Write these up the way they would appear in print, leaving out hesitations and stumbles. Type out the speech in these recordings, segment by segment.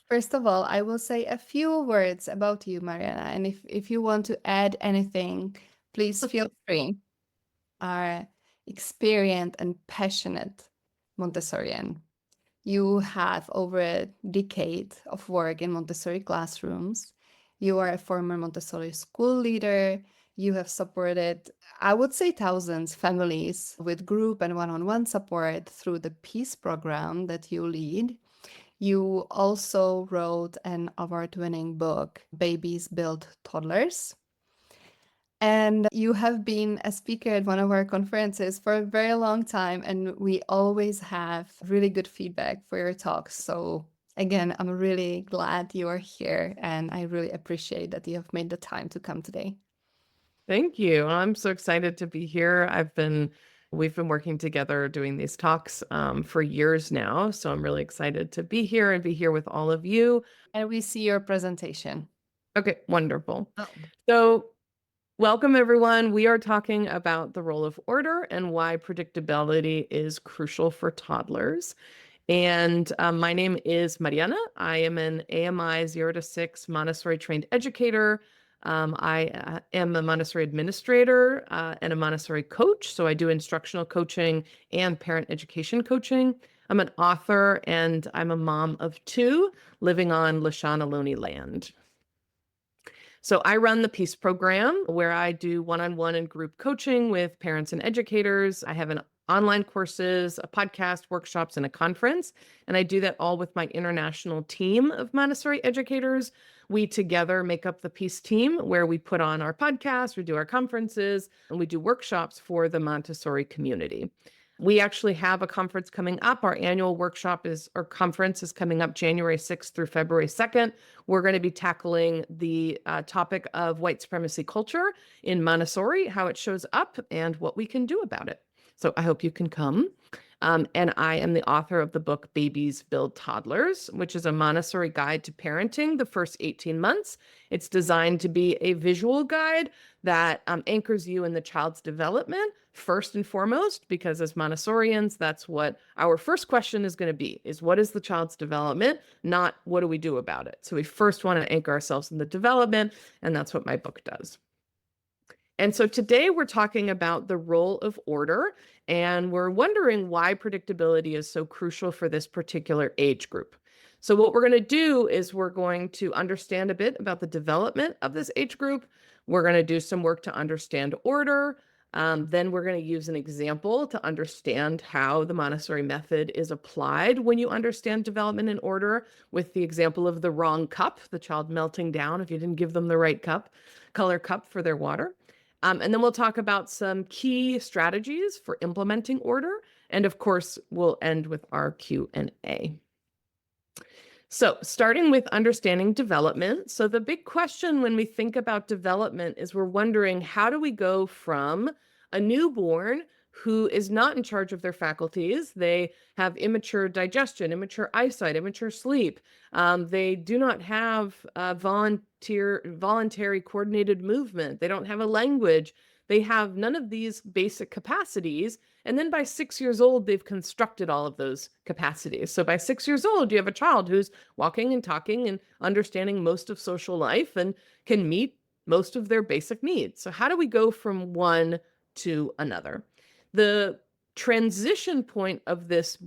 First of all, I will say a few words about you, Mariana, and if you want to add anything, please feel free. Are experienced and passionate Montessorian. You have over a decade of work in Montessori classrooms. You are a former Montessori school leader. You have supported, I would say, thousands families with group and one-on-one support through the Peace program that you lead. You also wrote an award-winning book, Babies Build Toddlers. And you have been a speaker at one of our conferences for a very long time, and we always have really good feedback for your talks. So, again, I'm really glad you are here, and I really appreciate that you have made the time to come today. Thank you. I'm so excited to be here. We've been working together doing these talks for years now. So I'm really excited to be here and be here with all of you. And we see your presentation. Okay, wonderful. Oh. So welcome, everyone. We are talking about the role of order and why predictability is crucial for toddlers. And my name is Mariana. I am an AMI 0 to 6 Montessori trained educator. I am a Montessori administrator and a Montessori coach. So I do instructional coaching and parent education coaching. I'm an author and I'm a mom of two living on Lishanaloni land. So I run the Peace program where I do one-on-one and group coaching with parents and educators. I have an online courses, a podcast, workshops, and a conference. And I do that all with my international team of Montessori educators. We together make up the Peace team where we put on our podcast, we do our conferences, and we do workshops for the Montessori community. We actually have a conference coming up. Our annual conference is coming up January 6th through February 2nd. We're going to be tackling the topic of white supremacy culture in Montessori, how it shows up, and what we can do about it. So I hope you can come. And I am the author of the book Babies Build Toddlers, which is a Montessori guide to parenting the first 18 months. It's designed to be a visual guide that anchors you in the child's development first and foremost, because as Montessorians, that's what our first question is going to be, is what is the child's development, not what do we do about it? So we first want to anchor ourselves in the development, and that's what my book does. And so today we're talking about the role of order, and we're wondering why predictability is so crucial for this particular age group. So what we're going to do is we're going to understand a bit about the development of this age group. We're going to do some work to understand order. Then we're going to use an example to understand how the Montessori method is applied when you understand development and order, with the example of the wrong cup, the child melting down if you didn't give them the right color cup for their water. And then we'll talk about some key strategies for implementing order. And of course, we'll end with our Q&A. So starting with understanding development. So the big question when we think about development is we're wondering, how do we go from a newborn who is not in charge of their faculties? They have immature digestion, immature eyesight, immature sleep. They do not have voluntary coordinated movement. They don't have a language. They have none of these basic capacities. And then by 6 years old, they've constructed all of those capacities. So by 6 years old, you have a child who's walking and talking and understanding most of social life and can meet most of their basic needs. So how do we go from one to another? The transition point of this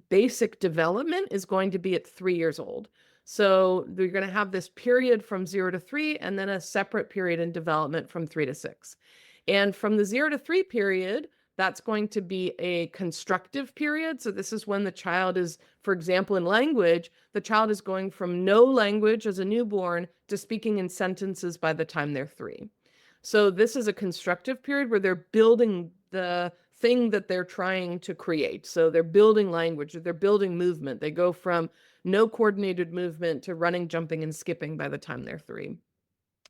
basic development is going to be at 3 years old. So you're going to have this period from 0 to 3, and then a separate period in development from 3 to 6. And from the 0 to 3 period, that's going to be a constructive period. So this is when the child is, for example, in language, the child is going from no language as a newborn to speaking in sentences by the time they're 3. So this is a constructive period where they're building the thing that they're trying to create. So they're building language, they're building movement. They go from no coordinated movement to running, jumping, and skipping by the time they're 3.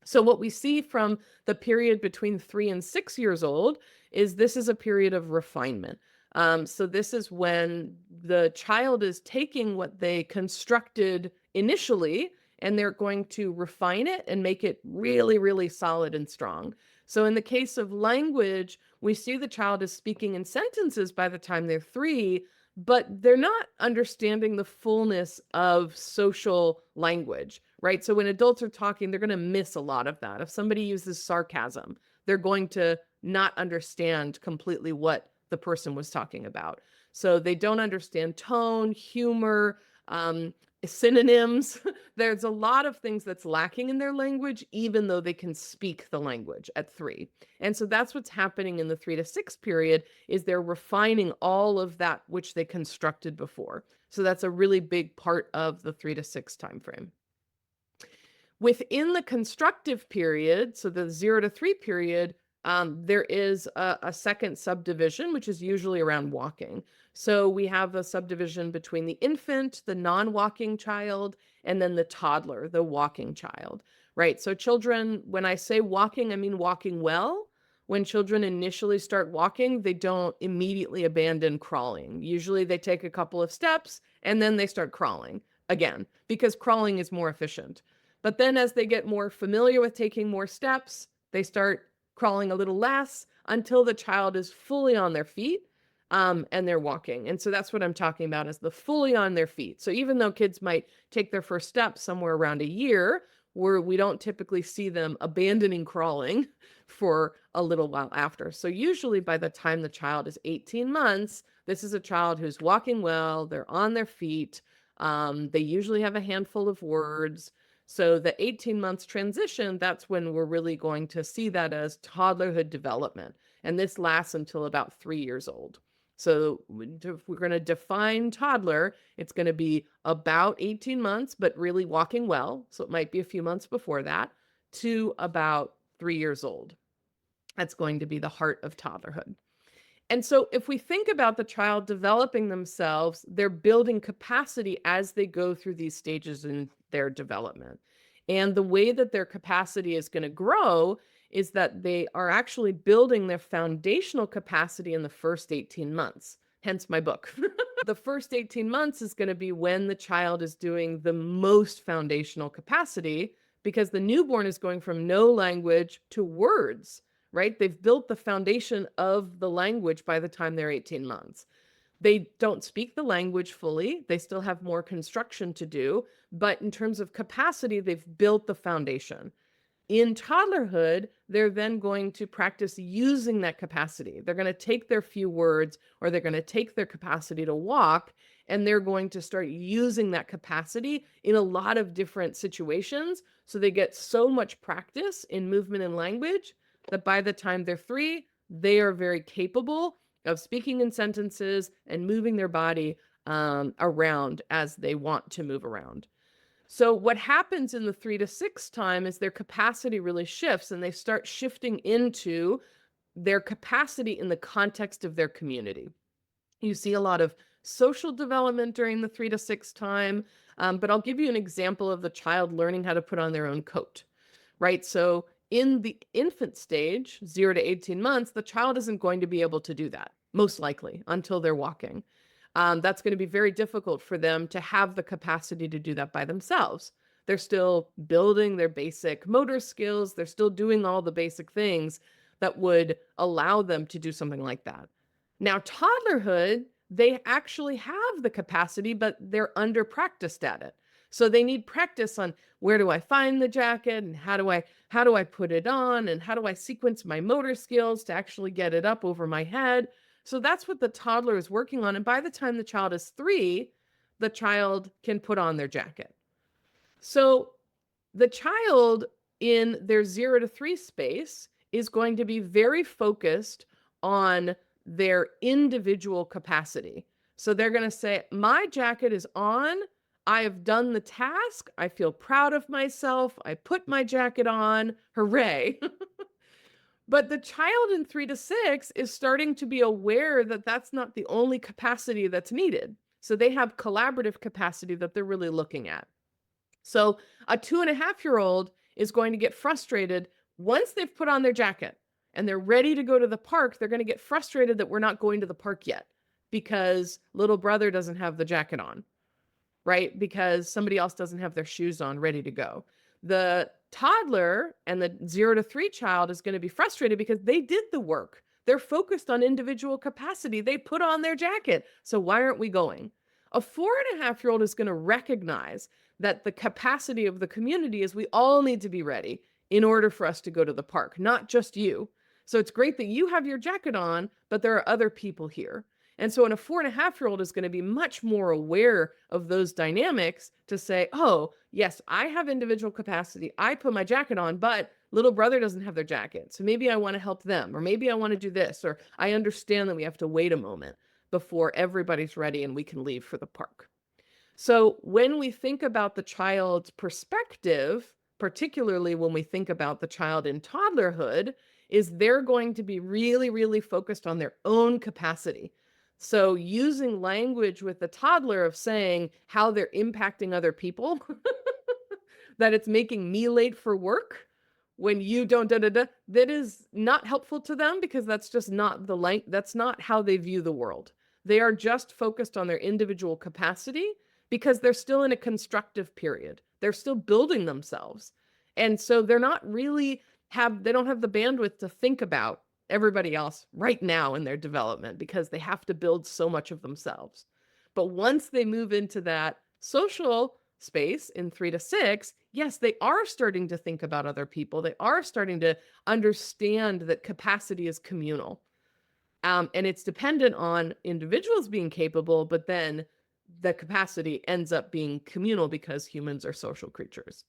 So what we see from the period between 3 and 6 years old is this is a period of refinement. So this is when the child is taking what they constructed initially, and they're going to refine it and make it really, really solid and strong. So in the case of language, we see the child is speaking in sentences by the time they're 3, but they're not understanding the fullness of social language, right? So when adults are talking, they're going to miss a lot of that. If somebody uses sarcasm, they're going to not understand completely what the person was talking about. So they don't understand tone, humor, synonyms. There's a lot of things that's lacking in their language, even though they can speak the language at 3. And so that's what's happening in the 3 to 6 period, is they're refining all of that which they constructed before. So that's a really big part of the 3 to 6 timeframe. Within the constructive period, so the 0 to 3 period, there is a second subdivision, which is usually around walking. So we have a subdivision between the infant, the non-walking child, and then the toddler, the walking child, right? So children, when I say walking, I mean walking well. When children initially start walking, they don't immediately abandon crawling. Usually they take a couple of steps and then they start crawling again, because crawling is more efficient. But then as they get more familiar with taking more steps, they start crawling a little less until the child is fully on their feet, and they're walking. And so that's what I'm talking about, is the fully on their feet. So even though kids might take their first steps somewhere around a year, where we don't typically see them abandoning crawling for a little while after. So usually by the time the child is 18 months, this is a child who's walking well, they're on their feet, they usually have a handful of words. So the 18 months transition, that's when we're really going to see that as toddlerhood development. And this lasts until about 3 years old. So if we're going to define toddler, it's going to be about 18 months, but really walking well. So it might be a few months before that, to about 3 years old. That's going to be the heart of toddlerhood. And so if we think about the child developing themselves, they're building capacity as they go through these stages in their development. And the way that their capacity is going to grow is that they are actually building their foundational capacity in the first 18 months, hence my book. The first 18 months is going to be when the child is doing the most foundational capacity, because the newborn is going from no language to words, right? They've built the foundation of the language by the time they're 18 months. They don't speak the language fully. They still have more construction to do, but in terms of capacity, they've built the foundation. In toddlerhood, they're then going to practice using that capacity. They're going to take their few words, or they're going to take their capacity to walk, and they're going to start using that capacity in a lot of different situations. So they get so much practice in movement and language that by the time they're 3, they are very capable of speaking in sentences and moving their body around as they want to move around. So what happens in the 3 to 6 time is their capacity really shifts, and they start shifting into their capacity in the context of their community. You see a lot of social development during the 3 to 6 time, but I'll give you an example of the child learning how to put on their own coat, right? So in the infant stage, 0 to 18 months, the child isn't going to be able to do that, most likely, until they're walking. That's going to be very difficult for them to have the capacity to do that by themselves. They're still building their basic motor skills. They're still doing all the basic things that would allow them to do something like that. Now, toddlerhood, they actually have the capacity, but they're under practiced at it. So they need practice on, where do I find the jacket, and how do I put it on, and how do I sequence my motor skills to actually get it up over my head. So that's what the toddler is working on. And by the time the child is 3, the child can put on their jacket. So the child in their 0 to 3 space is going to be very focused on their individual capacity. So they're going to say, my jacket is on. I have done the task. I feel proud of myself. I put my jacket on. Hooray. But the child in 3 to 6 is starting to be aware that that's not the only capacity that's needed. So they have collaborative capacity that they're really looking at. So a 2.5-year-old is going to get frustrated once they've put on their jacket and they're ready to go to the park. They're going to get frustrated that we're not going to the park yet because little brother doesn't have the jacket on, right? Because somebody else doesn't have their shoes on ready to go. The toddler and the 0 to 3 child is going to be frustrated because they did the work. They're focused on individual capacity. They put on their jacket. So why aren't we going? A 4.5-year-old is going to recognize that the capacity of the community is we all need to be ready in order for us to go to the park, not just you. So it's great that you have your jacket on, but there are other people here. And so, a 4.5-year-old is going to be much more aware of those dynamics to say, oh, yes, I have individual capacity. I put my jacket on, but little brother doesn't have their jacket. So maybe I want to help them, or maybe I want to do this, or I understand that we have to wait a moment before everybody's ready and we can leave for the park. So when we think about the child's perspective, particularly when we think about the child in toddlerhood, is they're going to be really, really focused on their own capacity. So using language with the toddler of saying how they're impacting other people, that it's making me late for work when you don't that is not helpful to them, because that's just not that's not how they view the world. They are just focused on their individual capacity because they're still in a constructive period. They're still building themselves. And so they're not really they don't have the bandwidth to think about everybody else right now in their development because they have to build so much of themselves. But once they move into that social space in 3 to 6, yes, they are starting to think about other people. They are starting to understand that capacity is communal. And it's dependent on individuals being capable, but then the capacity ends up being communal because humans are social creatures.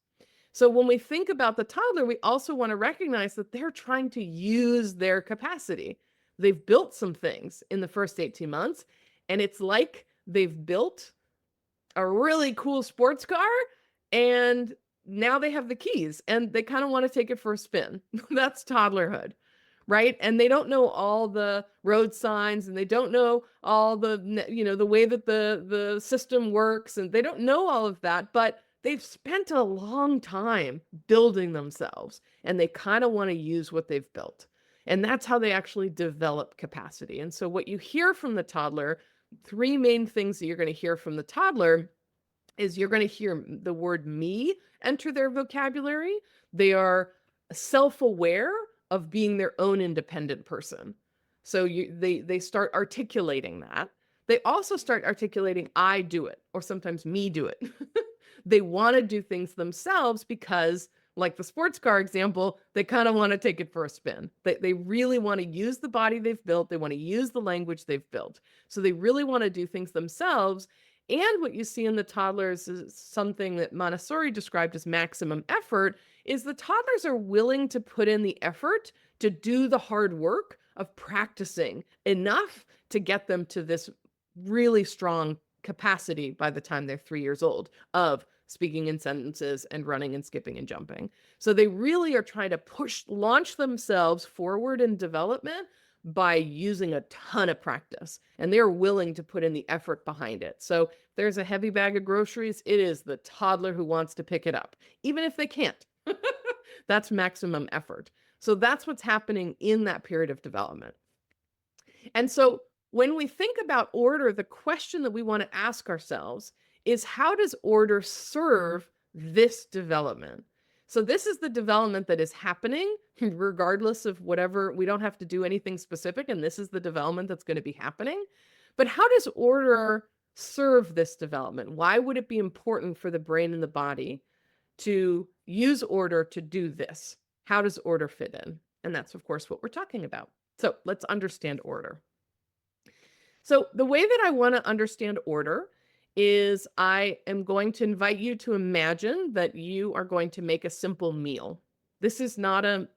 So when we think about the toddler, we also want to recognize that they're trying to use their capacity. They've built some things in the first 18 months, and it's like they've built a really cool sports car, and now they have the keys and they kind of want to take it for a spin. That's toddlerhood, right? And they don't know all the road signs, and they don't know all the, the way that the system works, and they don't know all of that, but they've spent a long time building themselves, and they kind of want to use what they've built. And that's how they actually develop capacity. And so what you hear from the toddler, 3 main things that you're going to hear from the toddler is you're going to hear the word me enter their vocabulary. They are self-aware of being their own independent person. So they start articulating that. They also start articulating I do it, or sometimes me do it. They want to do things themselves because, like the sports car example, they kind of want to take it for a spin. They really want to use the body they've built. They want to use the language they've built. So they really want to do things themselves. And what you see in the toddlers is something that Montessori described as maximum effort, is the toddlers are willing to put in the effort to do the hard work of practicing enough to get them to this really strong capacity by the time they're 3 years old of speaking in sentences and running and skipping and jumping. So they really are trying to launch themselves forward in development by using a ton of practice, and they're willing to put in the effort behind it. So if there's a heavy bag of groceries, it is the toddler who wants to pick it up, even if they can't. That's maximum effort. So that's what's happening in that period of development. And so when we think about order, the question that we want to ask ourselves is, how does order serve this development? So this is the development that is happening regardless of whatever. We don't have to do anything specific, and this is the development that's going to be happening. But how does order serve this development? Why would it be important for the brain and the body to use order to do this? How does order fit in? And that's, of course, what we're talking about. So let's understand order. So the way that I want to understand order is I am going to invite you to imagine that you are going to make a simple meal. This is not a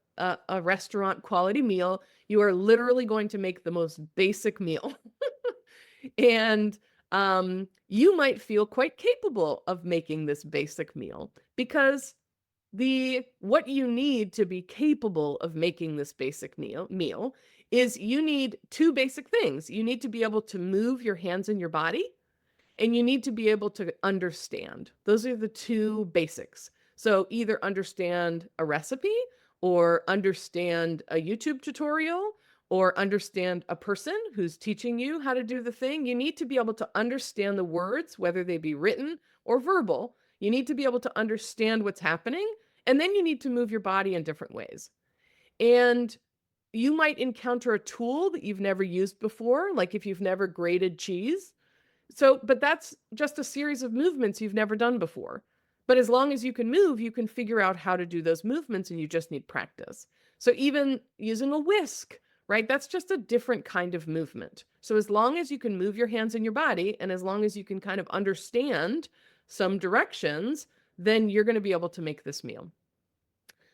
restaurant quality meal. You are literally going to make the most basic meal. And you might feel quite capable of making this basic meal, because what you need to be capable of making this basic meal is you need 2 basic things. You need to be able to move your hands and your body, and you need to be able to understand. Those are the 2 basics. So either understand a recipe, or understand a YouTube tutorial, or understand a person who's teaching you how to do the thing. You need to be able to understand the words, whether they be written or verbal. You need to be able to understand what's happening, and then you need to move your body in different ways. And you might encounter a tool that you've never used before, like if you've never grated cheese. But that's just a series of movements you've never done before. But as long as you can move, you can figure out how to do those movements and you just need practice. So even using a whisk, right? That's just a different kind of movement. So as long as you can move your hands and your body, and as long as you can kind of understand some directions, then you're going to be able to make this meal.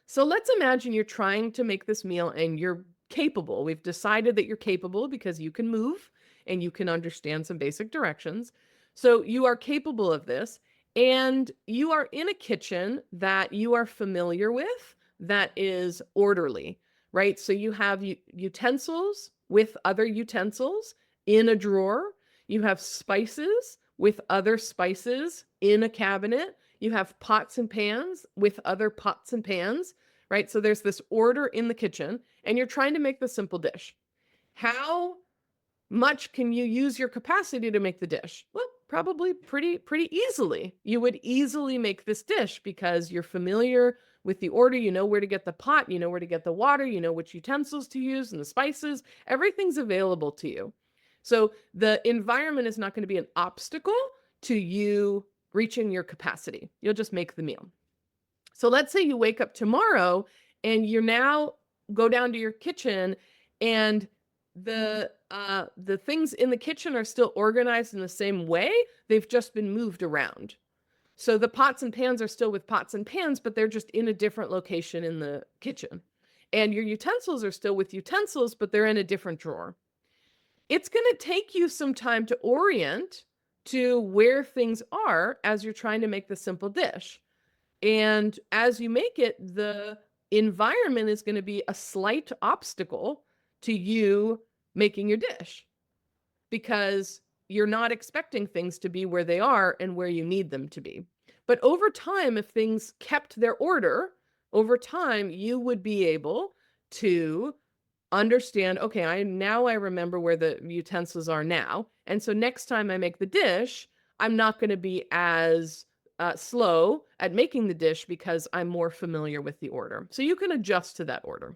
So let's imagine you're trying to make this meal and you're capable. We've decided that you're capable because you can move and you can understand some basic directions. So you are capable of this, and you are in a kitchen that you are familiar with that is orderly, right? So you have utensils with other utensils in a drawer. You have spices with other spices in a cabinet. You have pots and pans with other pots and pans, right? So there's this order in the kitchen, and you're trying to make the simple dish. How much can you use your capacity to make the dish? Well, probably pretty easily. You would easily make this dish because you're familiar with the order. You know where to get the pot, you know where to get the water, you know which utensils to use and the spices. Everything's available to you. So the environment is not going to be an obstacle to you reaching your capacity. You'll just make the meal. So let's say you wake up tomorrow and you now go down to your kitchen, and the things in the kitchen are still organized in the same way. They've just been moved around. So the pots and pans are still with pots and pans, but they're just in a different location in the kitchen. And your utensils are still with utensils, but they're in a different drawer. It's going to take you some time to orient to where things are as you're trying to make the simple dish. And as you make it, the environment is going to be a slight obstacle to you making your dish because you're not expecting things to be where they are and where you need them to be. But over time, if things kept their order, over time, you would be able to understand, okay, I remember where the utensils are now. And so next time I make the dish, I'm not going to be as slow at making the dish because I'm more familiar with the order. So you can adjust to that order.